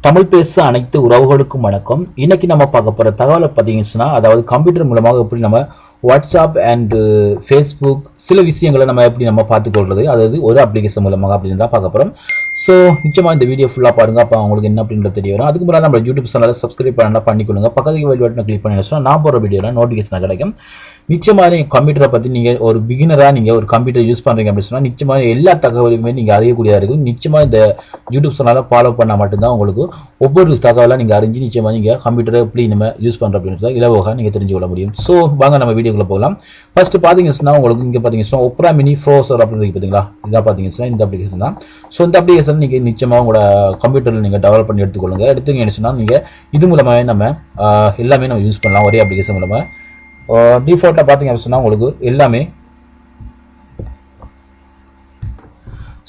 தமிழ் பேச அனைத்து உறவுகளுக்கும் வணக்கம். இன்னைக்கு நம்ம பார்க்க போற தகவலை பார்த்தீங்கன்னா, அதாவது கம்ப்யூட்டர் மூலமாக எப்படி நம்ம வாட்ஸ்அப் அண்ட் ஃபேஸ்புக் சில விஷயங்களை நம்ம எப்படி நம்ம பார்த்துக்கொள்றது, அதாவது ஒரு அப்ளிகேஷன் மூலமாக அப்படின்னு தான் பார்க்க போறோம். ஸோ நிச்சயமா இந்த வீடியோ ஃபுல்லாக பாருங்க, அப்போ உங்களுக்கு என்ன அப்படின்றது தெரிய வரும். அதுக்கு முன்னாடி நம்ம யூடியூப் சேனலை சப்ஸ்கிரைப் பண்ணா பண்ணிக்கொள்ளுங்க. பக்கத்துக்கு பெல் பட்டனை கிளிக் பண்ணி வச்சா நான் போகிற வீடியோவில் நோட்டிஃபிகேஷன் கிடைக்கும். நிச்சயமாக நீங்கள் கம்ப்யூட்டரை பற்றி நீங்கள் ஒரு பிகினராக நீங்கள் ஒரு கம்ப்யூட்டர் யூஸ் பண்ணுறீங்க அப்படின்னு சொன்னால் நிச்சயமாக எல்லா தகவலுமே நீங்கள் அறியக்கூடியதாக இருக்கும். நிச்சயமாக இந்த யூடியூப் சேனலை ஃபாலோ பண்ணால் மட்டும்தான் உங்களுக்கு ஒவ்வொரு தகவலாக நீங்கள் அறிஞ்சு நிச்சயமாக நீங்கள் கம்ப்யூட்டரை எப்படி நம்ம யூஸ் பண்ணுறோம் அப்படின்றத இலவாக நீங்கள் தெரிஞ்சு கொள்ள முடியும். ஸோ வாங்க நம்ம வீடியோக்குள்ளே போகலாம். ஃபர்ஸ்ட் பார்த்தீங்கன்னா உங்களுக்கு இங்கே பார்த்தீங்கன்னா ஒப்ரா மினி ப்ரோசர் அப்படின்னு பார்த்தீங்களா, இதாக பார்த்தீங்கன்னா இந்த அப்ளிகேஷன் தான். ஸோ இந்த அப்ளிகேஷன் நீங்கள் நிச்சயமாக உங்களோட கம்ப்யூட்டரில் நீங்கள் டெவலப் பண்ணி எடுத்துக்கொள்ளுங்க. எடுத்துக்கிங்கன்னு சொன்னால் நீங்கள் இது மூலமாகவே நம்ம எல்லாமே நம்ம யூஸ் பண்ணலாம் ஒரே அப்ளிகேஷன் மூலமாக. டிஃபால்ட்டாக பார்த்தீங்க அப்படின்னு சொன்னால் உங்களுக்கு எல்லாமே.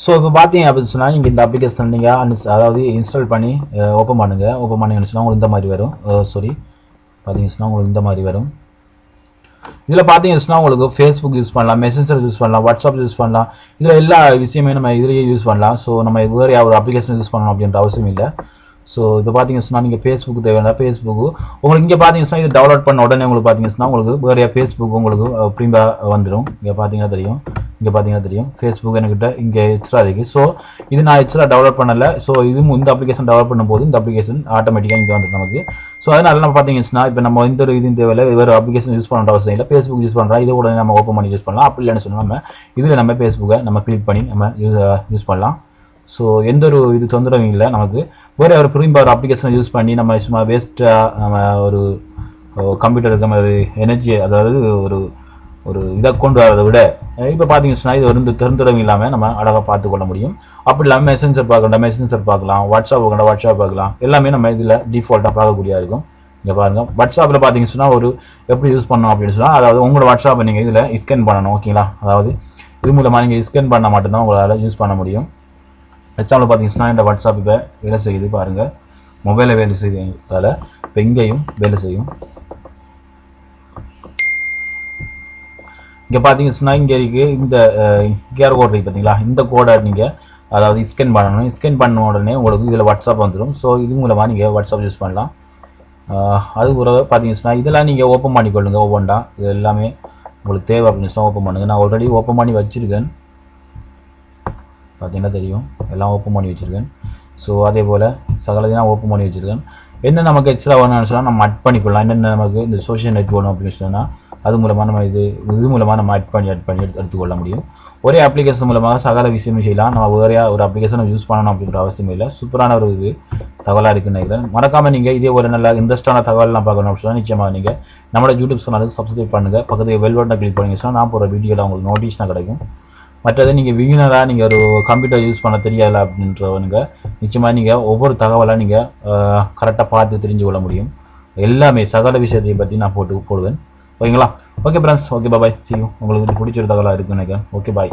ஸோ இப்போ பார்த்தீங்க அப்படின்னு சொன்னால் நீங்கள் இந்த அப்ளிகேஷன் நீங்கள் அதாவது இன்ஸ்டால் பண்ணி ஓப்பன் பண்ணுங்கள். ஓப்பன் பண்ணிங்கன்னு சொன்னால் உங்களுக்கு இந்த மாதிரி வரும். பார்த்தீங்கன்னா உங்களுக்கு இந்த மாதிரி வரும். இதில் பார்த்தீங்கன்னா உங்களுக்கு ஃபேஸ்புக் யூஸ் பண்ணலாம், மெசேஞ்சர் யூஸ் பண்ணலாம், வாட்ஸ்அப் யூஸ் பண்ணலாம். இதில் எல்லா விஷயமே நம்ம இதிலேயே யூஸ் பண்ணலாம். ஸோ நம்ம வேறு ஒரு அப்ளிகேஷன் யூஸ் பண்ணணும் அப்படின்ற அவசியம் இல்லை. ஸோ இது பார்த்தீங்கன்னா நீங்கள் ஃபேஸ்புக் தேவையான ஃபேஸ்புக்கு உங்களுக்கு இங்கே பார்த்தீங்கன்னா இது டவுன்லோட் பண்ண உடனே உங்களுக்கு பார்த்தீங்கன்னா உங்களுக்கு வேறு ஃபேஸ்புக் உங்களுக்கு ப்ரீமியாக வந்துடும். இங்கே பார்த்தீங்கன்னா தெரியும் ஃபேஸ்புக் என்கிட்ட இங்கே எக்ஸ்ட்ரா இருக்குது. ஸோ இது நான் எக்ஸ்ட்ரா டெவலப் பண்ணலை. ஸோ இதுவும் இந்த அப்ளிகேஷன் டெவலப் பண்ணும்போது இந்த அப்ளிகேஷன் ஆட்டோமேட்டிக்காக இங்கே வந்துடும் நமக்கு. ஸோ அதனால நம்ம பார்த்தீங்கன்னா இப்போ நம்ம இந்த ஒரு இது தேவையில்லை, வேறு அப்ளிகேஷன் யூஸ் பண்ண அவசியம் இல்லை. ஃபேஸ்புக் யூஸ் பண்ணுறோம், இதை உடனே நம்ம ஓப்பன் பண்ணி யூஸ் பண்ணலாம். அப்படி இல்லைன்னு சொன்னால் நம்ம இதில் நம்ம ஃபேஸ்புக்கை நம்ம கிளிக் பண்ணி நம்ம யூஸ் பண்ணலாம். ஸோ எந்த ஒரு இது தொந்தரவும் இல்லை நமக்கு. வேறு ஒரு ப்ரீமியம் ஒரு அப்ளிகேஷனை யூஸ் பண்ணி நம்ம சும்மா வேஸ்ட்டாக நம்ம ஒரு கம்ப்யூட்டருக்கு நம்ம எனர்ஜி அதாவது ஒரு இதை கொண்டு வரதை விட இப்போ பார்த்தீங்கன்னா இது வந்து தொந்தரவும் இல்லாமல் நம்ம அழகாக பார்த்துக்கொள்ள முடியும். அப்படி இல்லாமல் மெசேஞ்சர் பார்க்கலாம், வாட்ஸ்அப் பார்க்கலாம். எல்லாமே நம்ம இதில் டிஃபால்ட்டாக பார்க்கக்கூடியதாக இருக்கும். இங்கே பாருங்கள், வாட்ஸ்அப்பில் பார்த்தீங்கன்னா ஒரு எப்படி யூஸ் பண்ணணும் அப்படின்னு சொன்னால், அதாவது உங்களோட வாட்ஸ்அப்பை நீங்கள் இதில் ஸ்கேன் பண்ணணும். ஓகேங்களா, அதாவது இது மூலமாக நீங்கள் ஸ்கேன் பண்ணால் மட்டும்தான் உங்களால் யூஸ் பண்ண முடியும். எக்ஸாம்பிள் பார்த்தீங்கன்னா இந்த வாட்ஸ்அப் இப்போ வேலை செய்யுது பாருங்கள், மொபைலில் வேலை செய்யறதால இப்போ இங்கேயும் வேலை செய்யும். இங்கே பார்த்தீங்கன்னா இங்கே இருக்குது இந்த கியூஆர் கோட் இருக்குது பார்த்தீங்களா, இந்த கோடை நீங்கள் அதாவது ஸ்கேன் பண்ணணும். ஸ்கேன் பண்ண உடனே உங்களுக்கு இதில் வாட்ஸ்அப் வந்துடும். ஸோ இது மூலமாக நீங்கள் வாட்ஸ்அப் யூஸ் பண்ணலாம். அது ஒரு பார்த்தீங்கன்னா இதெல்லாம் நீங்கள் ஓப்பன் பண்ணிக்கொள்ளுங்க. ஒவ்வொன்றா இது எல்லாமே உங்களுக்கு தேவை அப்படின்னு ஓப்பன் பண்ணுங்கள். நான் ஆல்ரெடி ஓப்பன் பண்ணி வச்சுருக்கேன், பார்த்தீங்கன்னா தெரியும், எல்லாம் ஓப்பன் பண்ணி வச்சுருக்கேன். ஸோ அதே போல் சகலதையும் நான் ஓப்பன் பண்ணி வச்சுருக்கேன். என்ன நமக்கு எக்ஸ்ட்ரா வேணும்னு சொன்னால் நம்ம அட் பண்ணிக்கொள்ளலாம். என்னென்ன நமக்கு இந்த சோஷியல் நெட் வேணும் அப்படின்னு சொன்னால் அது மூலமாக நம்ம இது மூலமாக நம்ம அட் பண்ணி எடுத்துக்கொள்ள முடியும். ஒரே அப்ளிகேஷன் மூலமாக சகல விஷயமும் செய்யலாம். நம்ம வேறு ஒரு அப்ளிகேஷனை யூஸ் பண்ணணும் அப்படின்ற அவசியம் இல்லை. சூப்பரான ஒரு இது தகவலாக இருக்குன்னு நினைக்கிறேன். மறக்காமல் நீங்கள் இதே ஒரு நல்ல இன்ட்ரெஸ்டான தகவலாம் பார்க்கணும் அப்படின்னு சொன்னால் நிச்சயமாக நீங்கள் நம்மளோட யூடியூப் சேனலுக்கு சப்ஸ்கிரைப் பண்ணுங்கள். பக்கத்துக்கு பெல் பட்டனை கிளிக் பண்ணி சொன்னால் நான் போகிற வீடியோவில் உங்களுக்கு நோட்டிஃபிகேஷன் கிடைக்கும். மற்றது நீங்கள் பிகினராக நீங்கள் ஒரு கம்ப்யூட்டர் யூஸ் பண்ண தெரியலை அப்படின்றவங்க நிச்சயமாக நீங்கள் ஒவ்வொரு தகவலாக நீங்கள் கரெக்டாக பார்த்து தெரிஞ்சு கொள்ள முடியும். எல்லாமே சகல விஷயத்தை பற்றி நான் போடுவேன். ஓகேங்களா? Okay friends, okay bye, see you. உங்களுக்கு பிடிச்ச ஒரு தகவலாக இருக்குன்னு நினைக்கிறேன். Okay bye.